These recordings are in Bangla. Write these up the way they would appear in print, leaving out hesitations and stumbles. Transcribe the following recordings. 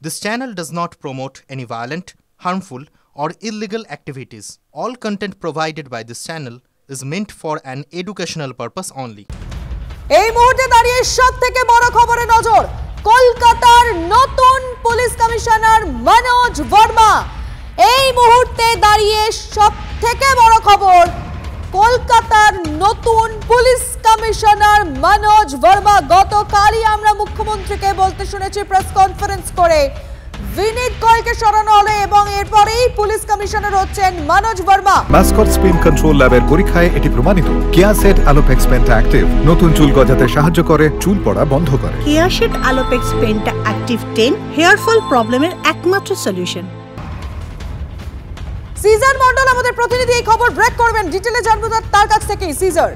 This channel does not promote any violent, harmful, or illegal activities. All content provided by this channel is meant for an educational purpose only. এই মুহূর্তে দাঁড়িয়ে সবথেকে বড় খবরে নজর, কলকাতার নতুন পুলিশ কমিশনার মনোজ ভার্মা। এই মুহূর্তে দাঁড়িয়ে সবথেকে বড় খবর, কলকাতার নতুন পুলিশ কমিশনার মনোজ ভার্মা। গতকালই আমরা মুখ্যমন্ত্রীকে বলতে শুনেছি প্রেস কনফারেন্স করে বিনীত গোয়েলকে সরানো হলো এবং এরপরেই পুলিশ কমিশনার হচ্ছেন মনোজ ভার্মা। মাস্কট স্পিন কন্ট্রোল ল্যাবের পরীক্ষায় এটি প্রমাণিত। কেয়াসেট আলোপেক্স পেন্টা অ্যাক্টিভ নতুন চুল গজাতে সাহায্য করে, চুল পড়া বন্ধ করে। কেয়াসেট আলোপেক্স পেন্টা অ্যাক্টিভ 10 হেয়ার ফল প্রবলেমের একমাত্র সলিউশন। সিজার মন্ডল আমাদের প্রতিনিধি এই খবর ব্রেক করবেন, ডিটেইলে জানবো তার কাছ থেকে। সিজার,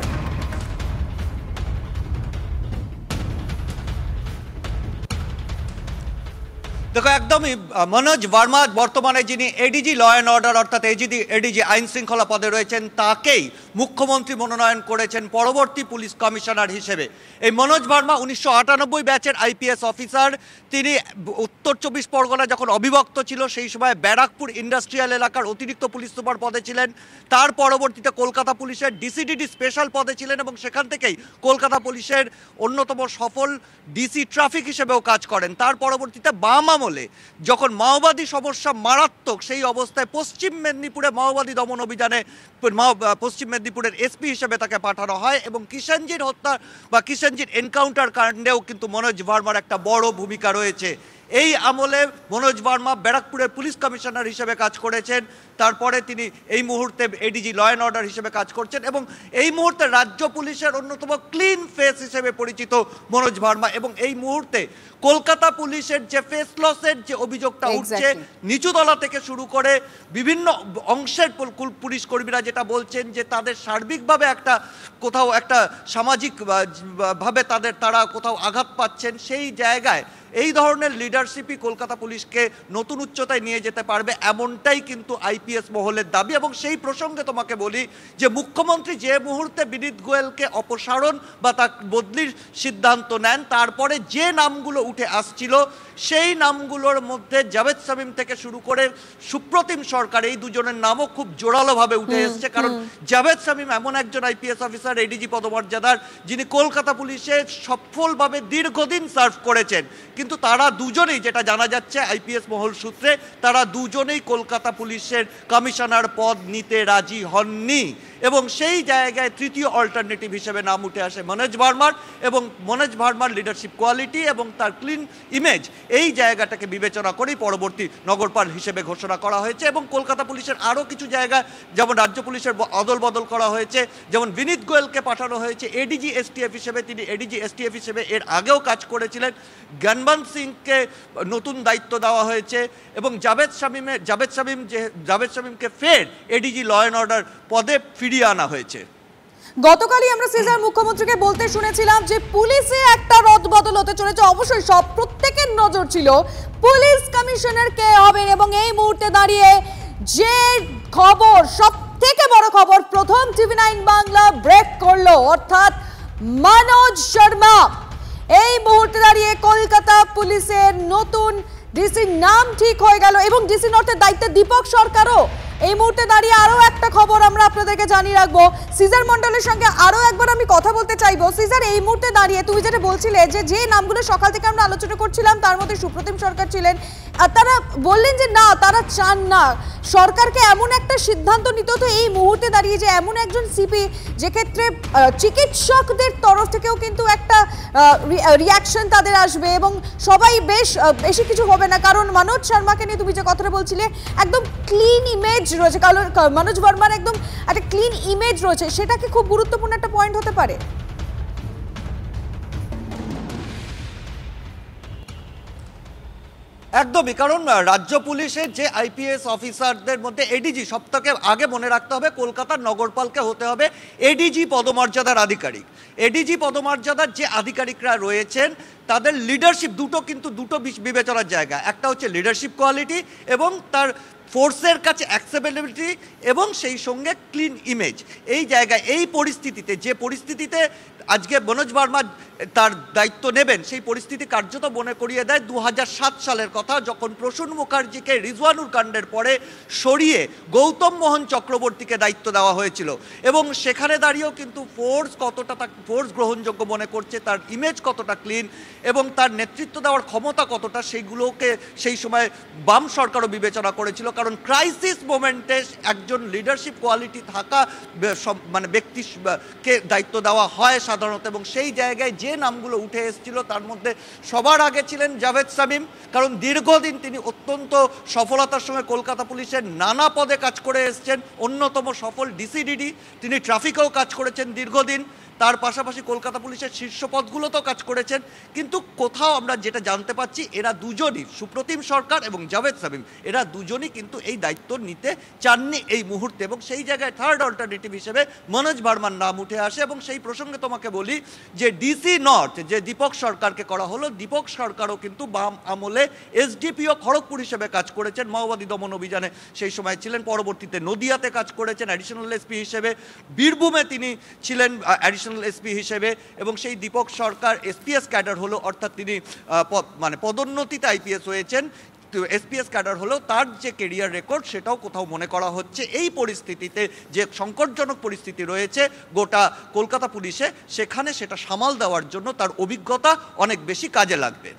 দেখো, একদমই মনোজ ভার্মা বর্তমানে যিনি এডিজি ল অ্যান্ড অর্ডার অর্থাৎ এডিজি আইন শৃঙ্খলা পদে রয়েছেন, তাকেই মুখ্যমন্ত্রী মনোনয়ন করেছেন পরবর্তী পুলিশ কমিশনার হিসেবে। এই মনোজ ভার্মা 1998 ব্যাচের আইপিএস অফিসার। তিনি উত্তর 24 পরগনা যখন অবিভক্ত ছিল সেই সময় ব্যারাকপুর ইন্ডাস্ট্রিয়াল এলাকার অতিরিক্ত পুলিশ সুপার পদে ছিলেন। তার পরবর্তীতে কলকাতা পুলিশের ডিসিডিডি স্পেশাল পদে ছিলেন এবং সেখান থেকেই কলকাতা পুলিশের অন্যতম সফল ডিসি ট্রাফিক হিসেবেও কাজ করেন। তার পরবর্তীতে বাম আমলে যখন মাওবাদী সমস্যা মারাত্মক, সেই অবস্থায় পশ্চিম মেদিনীপুরে মাওবাদী দমন অভিযানে পশ্চিম মেদিনীপুরের এসপি হিসেবে তাকে পাঠানো হয় এবং কিষাণজির হত্যা বা কিষাণজির এনকাউন্টার কাণ্ডেও কিন্তু মনোজ ভার্মার একটা বড় ভূমিকা রয়েছে। এই আমলে মনোজ ভার্মা ব্যারাকপুরের পুলিশ কমিশনার হিসেবে কাজ করেছেন। তারপরে তিনি এই মুহূর্তে এডিজি ল অ্যান্ড অর্ডার হিসেবে কাজ করছেন এবং এই মুহূর্তে রাজ্য পুলিশের অন্যতম ক্লিন ফেস হিসেবে পরিচিত মনোজ ভার্মা। এবং এই মুহূর্তে কলকাতা পুলিশের যে ফেস লসের যে অভিযোগটা উঠছে, নিচুতলা থেকে শুরু করে বিভিন্ন অংশের পুলিশ কর্মীরা যেটা বলছেন যে তাদের সার্বিকভাবে কোথাও একটা সামাজিক ভাবে তারা কোথাও আঘাত পাচ্ছেন, সেই জায়গায় এই ধরনের লিডারশিপই কলকাতা পুলিশকে নতুন উচ্চতায় নিয়ে যেতে পারবে, এমনটাই কিন্তু আইপিএস মহলের দাবি। এবং সেই প্রসঙ্গে তোমাকে বলি যে মুখ্যমন্ত্রী যে মুহূর্তে বিনীত গোয়েলকে অপসারণ বা তার বদলির সিদ্ধান্ত নেন, তারপরে যে নামগুলো উঠে আসছিল সেই নামগুলোর মধ্যে জাভেদ শামীম থেকে শুরু করে সুপ্রতিম সরকার, এই দুজনের নামও খুব জোরালোভাবে উঠে এসছে। কারণ জাভেদ শামীম এমন একজন আইপিএস অফিসার, এডিজি পদমর্যাদার, যিনি কলকাতা পুলিশে সফলভাবে দীর্ঘদিন সার্ভ করেছেন। কিন্তু তারা দুজনেই, যেটা জানা যাচ্ছে আইপিএস মহল সূত্রে, তারা দুজনেই কলকাতা পুলিশের কমিশনার পদ নিতে রাজি হননি এবং সেই জায়গায় তৃতীয় অল্টারনেটিভ হিসেবে নাম উঠে আসে মনোজ ভার্মার। এবং মনোজ ভার্মার লিডারশিপ কোয়ালিটি এবং তার ক্লিন ইমেজ, এই জায়গাটাকে বিবেচনা করেই পরবর্তী নগরপাল হিসেবে ঘোষণা করা হয়েছে। এবং কলকাতা পুলিশের আরও কিছু জায়গা, যেমন রাজ্য পুলিশের অদল বদল করা হয়েছে, যেমন বিনীত গোয়েলকে পাঠানো হয়েছে এডিজি এসটিএফ হিসেবে। তিনি এডিজি এসটিএফ হিসেবে এর আগেও কাজ করেছিলেন। জ্ঞানবন্ত সিংকে নতুন দায়িত্ব দেওয়া হয়েছে এবং জাভেদ শামীমকে ফের এডিজি ল অ্যান্ড অর্ডার পদে ফিরিয়ে আনা হয়েছে। গতকালই আমরা সিজার মুখ্যমন্ত্রীকে বলতে শুনেছিলাম যে পুলিশে একটা রদবদল হতে চলেছে। অবশ্যই প্রত্যেকের নজর ছিল পুলিশ কমিশনার কে হবেন এবং এই মুহূর্তে দাঁড়িয়ে যে খবর, সব থেকে বড় খবর, প্রথম টিভি9 বাংলা ব্রেক করলো, অর্থাৎ মনোজ শর্মা এই মুহূর্তে দাঁড়িয়ে কলকাতা পুলিশের নতুন ডিসি নাম ঠিক হয়ে গেল এবং ডিসি নর্থের দায়িত্বে দীপক সরকারও এই মুহূর্তে দাঁড়িয়ে। আরো একটা খবর আমরা আপনাদেরকে জানিয়ে রাখবো, সিজার মন্ডলের সঙ্গে আরো একবার আমি কথা বলতে চাইবো। সিজার, এই মুহূর্তে দাঁড়িয়ে তুমি যেটা বলছিলে যে নামগুলো সকাল থেকে আমরা আলোচনা করছিলাম, তার মধ্যে সুপ্রতিম সরকার ছিলেন, তারা বললেন যে না, তারা চান না সরকারকে এমন একটা সিদ্ধান্ত নিতে হতো এই মুহূর্তে দাঁড়িয়ে যে এমন একজন সিপি, যেক্ষেত্রে চিকিৎসকদের তরফ থেকেও কিন্তু একটা রিয়াকশন তাদের আসবে এবং সবাই বেশি কিছু হবে না। কারণ মনোজ শর্মাকে নিয়ে তুমি যে কথাটা বলছিলে, একদম ক্লিন ইমেজ রয়েছে, কারণ মনোজ ভার্মার একদম একটা ক্লিন ইমেজ রয়েছে, সেটা কি খুব গুরুত্বপূর্ণ একটা পয়েন্ট হতে পারে? একদমই, কারণ রাজ্য পুলিশের যে আইপিএস অফিসারদের মধ্যে এডিজি, সবথেকে আগে মনে রাখতে হবে কলকাতার নগরপালকে হতে হবে এডিজি পদমর্যাদার আধিকারিক। এডিজি পদমর্যাদার যে আধিকারিকরা রয়েছেন তাদের লিডারশিপ দুটো বিবেচনার জায়গা। একটা হচ্ছে লিডারশিপ কোয়ালিটি এবং তার ফোর্সের কাছে অ্যাক্সেপ্টেবিলিটি এবং সেই সঙ্গে ক্লিন ইমেজ। এই জায়গায়, এই পরিস্থিতিতে, যে পরিস্থিতিতে আজকে মনোজ ভার্মা তার দায়িত্ব নেবেন সেই পরিস্থিতি কার্যত মনে করিয়ে দেয় 2007 সালের কথা, যখন প্রসূন মুখার্জিকে রিজওয়ানুর কাণ্ডের পরে সরিয়ে গৌতম মোহন চক্রবর্তীকে দায়িত্ব দেওয়া হয়েছিল। এবং সেখানে দাঁড়িয়েও কিন্তু ফোর্স গ্রহণযোগ্য মনে করছে, তার ইমেজ কতটা ক্লিন এবং তার নেতৃত্ব দেওয়ার ক্ষমতা কতটা, সেইগুলোকে সেই সময় বাম সরকারও বিবেচনা করেছিল। কারণ ক্রাইসিস মোমেন্টে একজন লিডারশিপ কোয়ালিটি থাকা মানে ব্যক্তিকে দায়িত্ব দেওয়া হয় সাধারণত, এবং সেই জায়গায় যে নামগুলো উঠে এসেছিল তার মধ্যে সবার আগে ছিলেন জাভেদ শামীম। কারণ দীর্ঘদিন তিনি অত্যন্ত সফলতার সঙ্গে কলকাতা পুলিশের নানা পদে কাজ করে এসেছেন, অন্যতম সফল ডিসিডিডি, তিনি ট্রাফিকেও কাজ করেছেন দীর্ঘদিন, তার পাশাপাশি কলকাতা পুলিশের শীর্ষ পদগুলোতেও কাজ করেছেন। কিন্তু কোথাও আমরা যেটা জানতে পাচ্ছি, এরা দুজনই, সুপ্রতিম সরকার এবং জাভেদ শামীম, এরা দুজনই কিন্তু এই দায়িত্ব নিতে চাননি এই মুহূর্তে। এবং সেই জায়গায় থার্ড অল্টারনেটিভ হিসেবে মনোজ ভার্মার নাম উঠে আসে। এবং সেই প্রসঙ্গে তোমাকে বলি যে ডিসি নর্থ যে দীপক সরকারকে করা হলো, দীপক সরকারও কিন্তু বাম আমলে এসডিপিও খড়গপুর হিসেবে কাজ করেছেন, মাওবাদী দমন অভিযানে সেই সময় ছিলেন, পরবর্তীতে নদিয়াতে কাজ করেছেন অ্যাডিশনাল এসপি হিসেবে, বীরভূমে তিনি ছিলেন অ্যাডিশনাল এসপি হিসেবে। এবং সেই দীপক সরকার এসপিএস ক্যাডার হলো, অর্থাৎ তিনি মানে পদোন্নতিতে আইপিএস হয়েছেন, এসপিএস ক্যাডার হলেও তার যে কেরিয়ার রেকর্ড সেটাও কোথাও মনে করা হচ্ছে এই পরিস্থিতিতে যে সংকটজনক পরিস্থিতি রয়েছে গোটা কলকাতা পুলিশে, সেখানে সেটা সামাল দেওয়ার জন্য তার অভিজ্ঞতা অনেক বেশি কাজে লাগবে।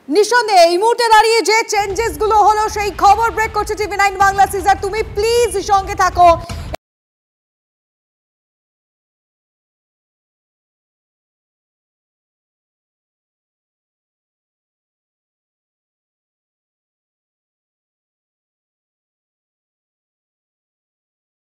নিঃসন্দেহে এই মুহূর্তে দাঁড়িয়ে যে চেঞ্জেস গুলো হলো সেই খবর ব্রেক করছে টিভি9 বাংলা। সিজার, তুমি প্লিজ সঙ্গে থাকো।